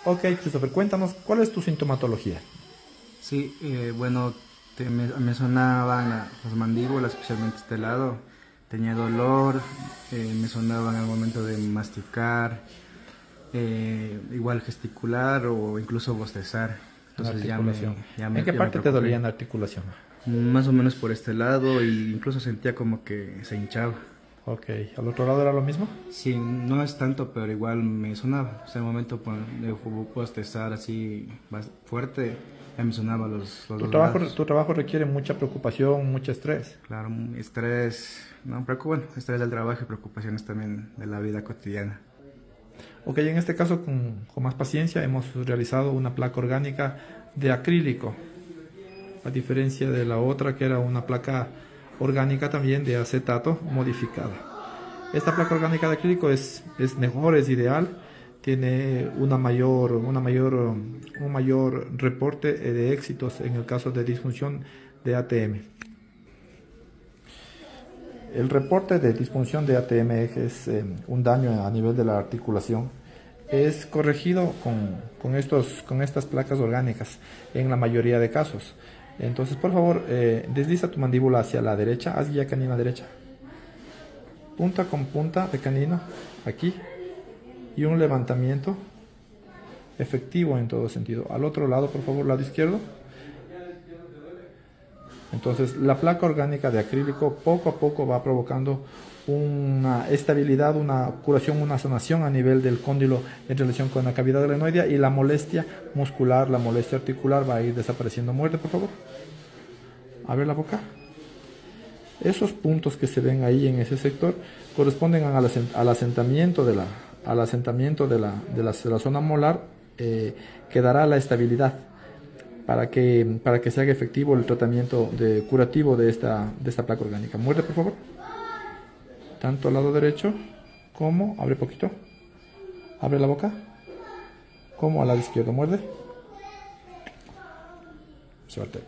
Ok, Christopher, cuéntanos, ¿cuál es tu sintomatología? Sí, bueno, me sonaban las mandíbulas, especialmente este lado. Tenía dolor, me sonaban al momento de masticar, igual gesticular o incluso bostezar. En la Entonces articulación. ¿En qué ya me parte te dolía preocupé. en la articulación? Más o menos por este lado e incluso sentía como que se hinchaba. Ok, ¿al otro lado era lo mismo? Sí, no es tanto, pero igual me sonaba. O sea, el momento de bostezar así fuerte, ya me sonaba los dos lados. Tu trabajo requiere mucha preocupación, mucho estrés. Claro, estrés, no, bueno, estrés del trabajo y preocupaciones también de la vida cotidiana. Ok, en este caso, con más paciencia, hemos realizado una placa orgánica de acrílico, a diferencia de la otra que era una placa orgánica también de acetato modificada. Esta placa orgánica de acrílico es mejor, es ideal, tiene un mayor reporte de éxitos en el caso de disfunción de ATM. El reporte de disfunción de ATM, que es un daño a nivel de la articulación, es corregido con estas placas orgánicas en la mayoría de casos. Entonces, por favor, desliza tu mandíbula hacia la derecha, haz guía canina derecha, punta con punta de canino, aquí, y un levantamiento efectivo en todo sentido. Al otro lado, por favor, lado izquierdo. Entonces, la placa orgánica de acrílico poco a poco va provocando una estabilidad, una curación, una sanación a nivel del cóndilo en relación con la cavidad glenoidea, y la molestia muscular, la molestia articular va a ir desapareciendo. Muerde, por favor. Abre la boca. Esos puntos que se ven ahí en ese sector corresponden al asentamiento de la zona molar, que dará la estabilidad para que se haga efectivo el tratamiento curativo de esta placa orgánica. Muerde, por favor. Tanto al lado derecho como, abre poquito, abre la boca, como al lado izquierdo. Muerde. Suerte.